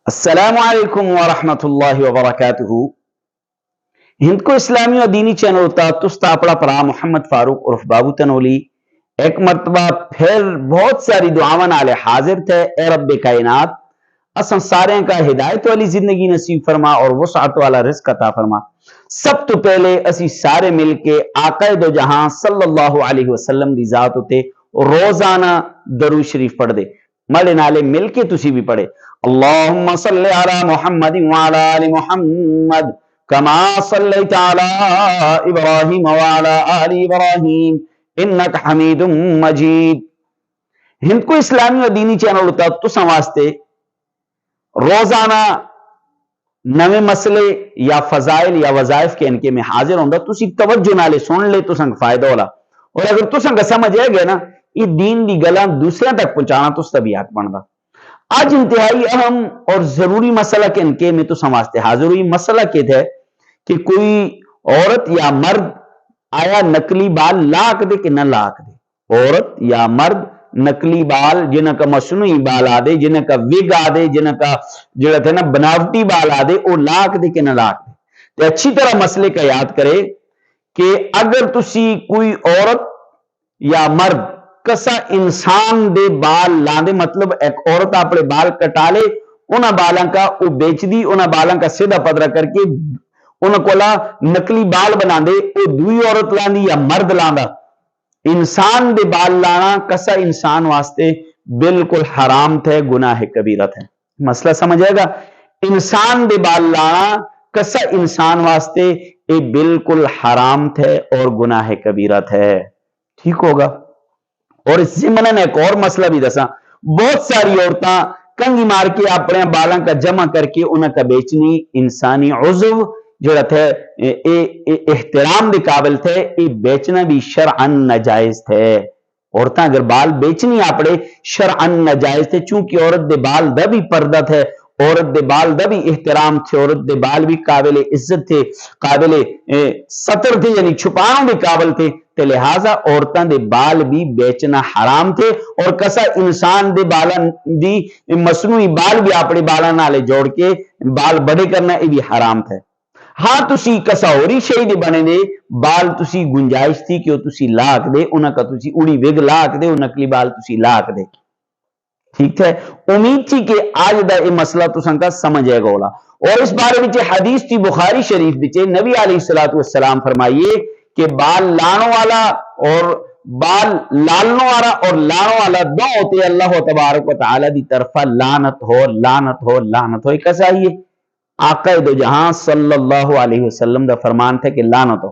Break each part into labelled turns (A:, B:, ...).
A: السلام علیکم ورحمۃ اللہ وبرکاتہ۔ ہند کو اسلامی اور دینی چینل ہوتا تستا اپڑا پرا محمد فاروق عرف بابو تنولی ایک مرتبہ پھر بہت ساری دعاواں نالے حاضر تھے۔ اے رب کائنات اساں سارے کا ہدایت والی زندگی نصیب فرما اور وسعت والا رزق عطا فرما۔ سب تو پہلے اسی سارے مل کے آقا دو جہاں صلی اللہ علیہ وسلم دی ذات ہوتے روزانہ درود شریف پڑھ دے، ملے نالے مل کے تسی بھی پڑھے۔ اللہم صلی علی محمد وعلی آل محمد کما صلیت علی ابراہیم وعلی آل ابراہیم انک حمید مجید۔ ہند کو اسلامی اور دینی چینل ہوتا تساں واسطے روزانہ نوے مسئلے یا فضائل یا وظائف کے ان کے میں حاضر ہوں گا، تسی توجہ نالے سن لے تو سنگ فائدہ ہولا، اور اگر تو سنگ سمجھ آئے گا نا یہ دین دی گلاں دوسرے تک پہنچانا تو طبیعت بندا۔ آج انتہائی اہم اور ضروری مسئلہ کے ان کے میں تو سمجھتے حاضر ہوئی۔ مسئلہ کیا ہے کہ کوئی عورت یا مرد آیا نقلی بال لاک دے کہ نہ لاک دے؟ عورت یا مرد نقلی بال جنہ کا مصنوعی بال آدے، جنہ کا وگ آدے، جنہ کا جڑا تھے نا بناوٹی بال آدے، وہ لاک دے کہ نہ لاک دے؟ تو اچھی طرح مسئلے کا یاد کرے کہ اگر تسی کوئی عورت یا مرد کسا انسان دے بال لاندے، مطلب ایک عورت اپنے بال کٹا لے، انہاں بالاں کا وہ بیچ دی، انہاں بالاں کا سیدھا پدرا کر کے انہاں کولا نقلی بال بنا دے، وہ دوئی عورت لاندی یا مرد لاندا۔ انسان دے بال لانا کسا انسان واسطے بالکل حرام تھے، گناہ کبیرہ تھے۔ مسئلہ سمجھ آئے گا؟ انسان دے بال لانا کسا انسان واسطے یہ بالکل حرام تھے اور گناہ کبیرہ تھے۔ ٹھیک ہوگا؟ اور اس ضمن ایک اور مسئلہ بھی دسا، بہت ساری عورتاں کنگی مار کے اپنے بالاں کا جمع کر کے انہاں کا بیچنی انسانی عضو جو تھے احترام دے قابل تھے، یہ بیچنا بھی شرعن ناجائز تھے۔ عورتاں اگر بال بیچنی اپنے شرعن ناجائز تھے، چونکہ عورت دے بال دا بھی پردہ تھے، عورت دے بال دا بھی احترام تھے، عورت دے بال بھی قابل عزت تھے، قابل سطر تھے، یعنی چھپاؤں بھی قابل تھے، تو لہٰذا عورتاں دے بال بھی بیچنا حرام تھے۔ اور کسا انسان دے بالاں دی مصنوعی بال بھی اپنے بالاں نالے جوڑ کے بال بڑے کرنا یہ بھی حرام تھے۔ ہاں تسی کسا ہوری شئی دے بنے دے بال تسی گنجائش تھی کہ تسی لاک دے، انہاں کا تسی اڑی وگ لاک دے، وہ نقلی بال تسی لاک دے۔ ٹھیک ہے؟ امید تھی کہ آج دا یہ مسئلہ تو سنکا سمجھے گا ہولا۔ اور اس بارے میں حدیث تھی بخاری شریف بچے نبی علیہ السلام فرمائیے کہ بال لانو والا اور بال لالنو والا اور لانو والا دو ہوتے اللہ تبارک و تعالی دی طرفہ لعنت ہو لعنت ہو لعنت ہو۔ کیسا ہے؟ آقا دو جہاں صلی اللہ علیہ وسلم دا فرمان تھا کہ لعنت ہو۔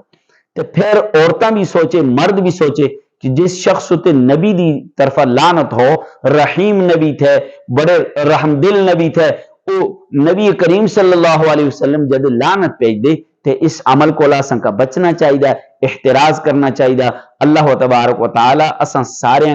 A: تو پھر عورتاں بھی سوچے، مرد بھی سوچے کہ جس شخص تے نبی دی طرفہ لعنت ہو، رحیم نبی تھے، بڑے رحم دل نبی تھے، وہ نبی کریم صلی اللہ علیہ وسلم جد لعنت پیج دے تو اس عمل کو لاسن کا بچنا چاہیے، احتراز کرنا چاہیے۔ اللہ تبارک و تعالی اساں سارے